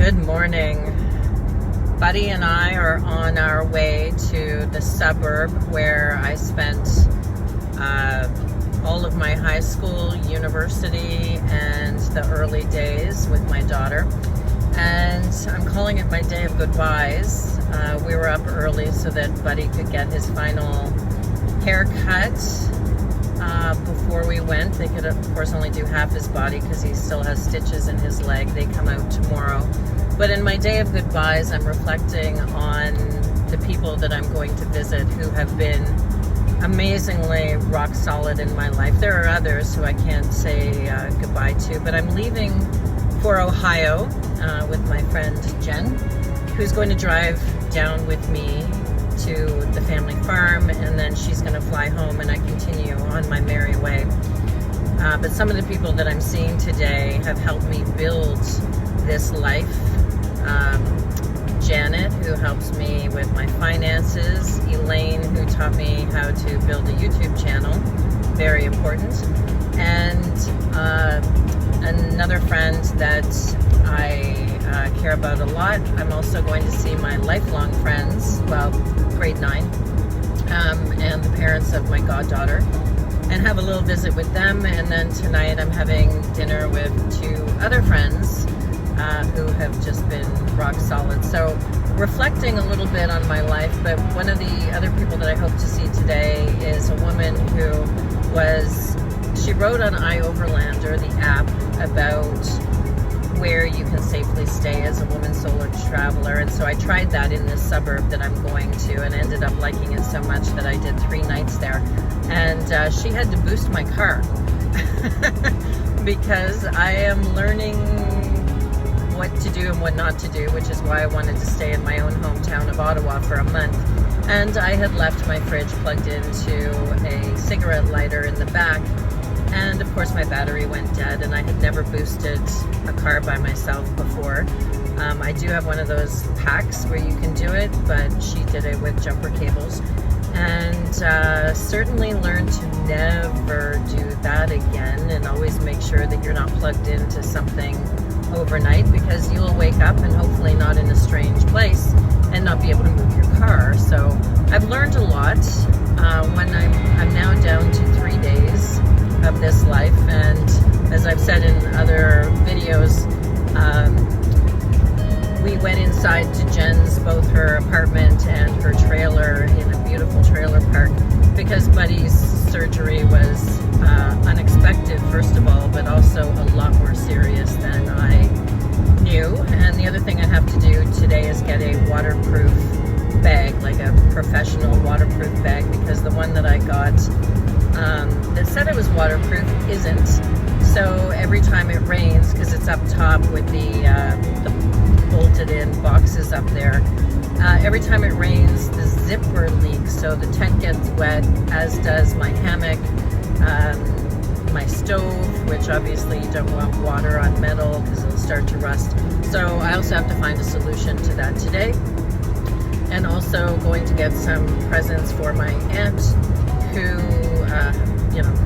Good morning. Buddy and I are on our way to the suburb where I spent all of my high school, university, and the early days with my daughter. And I'm calling it my day of goodbyes. We were up early so that Buddy could get his final haircut before we went. They could, of course, only do half his body because he still has stitches in his leg. They come out tomorrow. But in my day of goodbyes, I'm reflecting on the people that I'm going to visit who have been amazingly rock solid in my life. There are others who I can't say goodbye to, but I'm leaving for Ohio with my friend Jen, who's going to drive down with me to the family farm, and then she's going to fly home and I continue on my merry way. But some of the people that I'm seeing today have helped me build this life. Janet, who helps me with my finances. Elaine, who taught me how to build a YouTube channel, very important. And another friend that I care about a lot. I'm also going to see my lifelong friends, well, grade 9, and the parents of my goddaughter, and have a little visit with them. And then tonight I'm having dinner with 2 other friends who have just been rock solid. So reflecting a little bit on my life, but one of the other people that I hope to see today is a woman who she wrote on iOverlander, the app, about where you can safely stay as a woman solo traveler. And so I tried that in this suburb that I'm going to, and ended up liking it so much that I did 3 nights there. And she had to boost my car because I am learning what to do and what not to do, which is why I wanted to stay in my own hometown of Ottawa for a month. And I had left my fridge plugged into a cigarette lighter in the back, and of course my battery went dead, and I had never boosted a car by myself before. I do have one of those packs where you can do it, but she did it with jumper cables. And certainly learned to never do that again, and always make sure that you're not plugged into something overnight, because you'll wake up and hopefully not in a strange place and not be able to move your car. So I've learned a lot. When I'm now down to 3 days of this life, and as I've said in other videos, we went inside to Jen's, both her apartment and her trailer, in a beautiful trailer park, because Buddy's surgery was unexpected, first of all, but also a lot more serious than I knew. And the other thing I have to do today is get a waterproof bag, like a professional waterproof bag, because the one that I got that said it was waterproof isn't. So every time it rains, because it's up top with the bolted in boxes up there, every time it rains the zipper leaks, so the tent gets wet, as does my hammock, my stove, which obviously you don't want water on metal because it'll start to rust. So I also have to find a solution to that today. And also going to get some presents for my aunt, who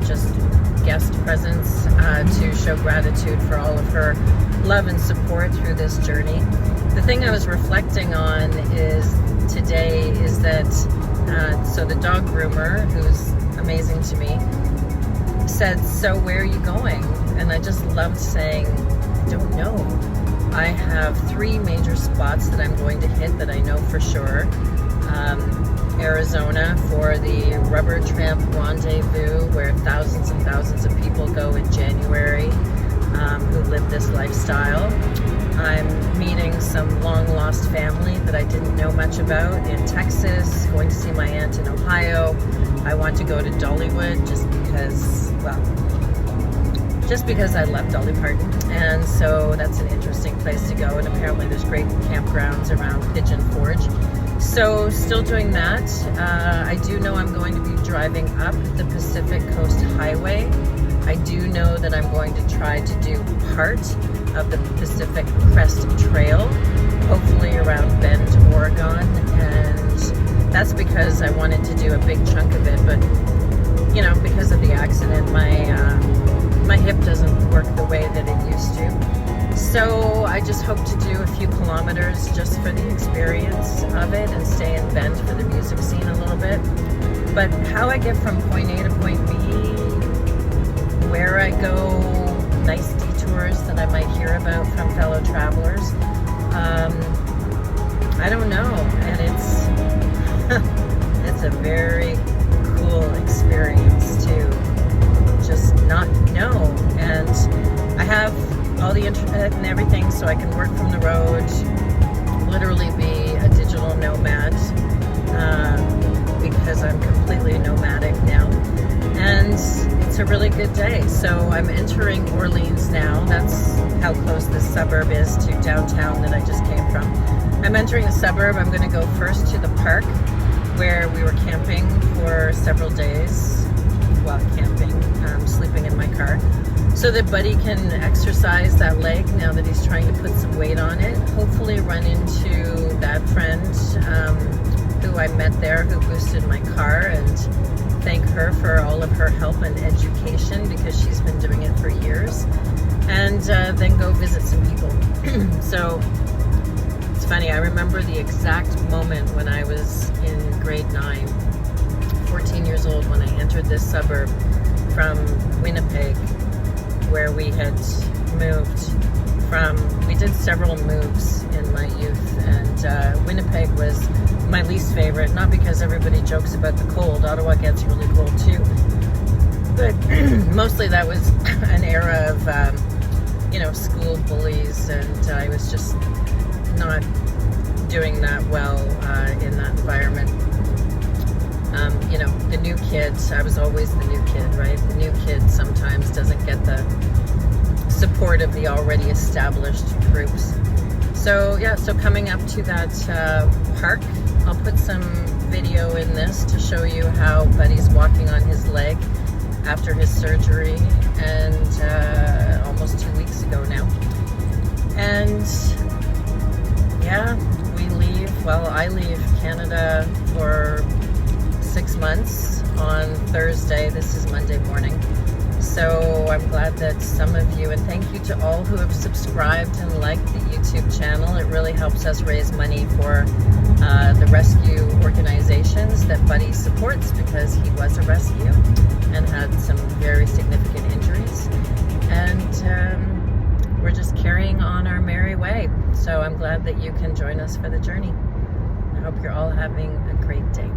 just guest presents to show gratitude for all of her love and support through this journey. The thing I was reflecting on today is that so the dog groomer, who's amazing to me, said, "So where are you going?" And I just loved saying, "I don't know. I have 3 major spots that I'm going to hit that I know for sure. Arizona for the Rubber Tramp Rendezvous, where thousands and thousands of people go in January who live this lifestyle. I'm meeting some long-lost family that I didn't know much about in Texas, going to see my aunt in Ohio. I want to go to Dollywood just because I love Dolly Parton, and so that's an interesting place to go, and apparently there's great campgrounds around Pigeon Forge. So still doing that. I do know I'm going to be driving up the Pacific Coast Highway. I do know that I'm going to try to do part of the Pacific Crest Trail, hopefully around Bend, Oregon, and that's because I wanted to do a big chunk of it, but because of the accident, my hip doesn't work the way that it used to. So I just hope to do a few kilometers just for the experience of it and stay in Bend for the music scene a little bit. But how I get from point A to point B, where I go, nice detours that I might hear about from fellow travelers, I don't know. And it's a very cool experience to just not know. And I have all the internet and everything, so I can work from the road, literally be a digital nomad, because I'm completely nomadic now. And it's a really good day. So I'm entering Orleans now. That's how close this suburb is to downtown that I just came from. I'm entering the suburb. I'm going to go first to the park where we were camping for several days. Well, camping, sleeping in my car, so that Buddy can exercise that leg now that he's trying to put some weight on it. Hopefully run into that friend who I met there who boosted my car, and thank her for all of her help and education because she's been doing it for years. And then go visit some people. So it's funny, I remember the exact moment when I was in grade 9, 14 years old, when I entered this suburb from Winnipeg, where we had moved from. We did several moves in my youth, and Winnipeg was my least favorite, not because everybody jokes about the cold. Ottawa gets really cold too, but mostly that was an era of school bullies, and I was just not doing that well in that environment. The new kid, I was always the new kid, right? The new kid sometimes doesn't get the support of the already established groups. So yeah, so coming up to that park, I'll put some video in this to show you how Buddy's walking on his leg after his surgery, and almost 2 weeks ago now. And yeah, I leave Canada for 6 months on Thursday. This is Monday morning. So I'm glad that some of you, and thank you to all who have subscribed and liked the YouTube channel. It really helps us raise money for the rescue organizations that Buddy supports, because he was a rescue and had some very significant injuries. And we're just carrying on our merry way. So I'm glad that you can join us for the journey. I hope you're all having a great day.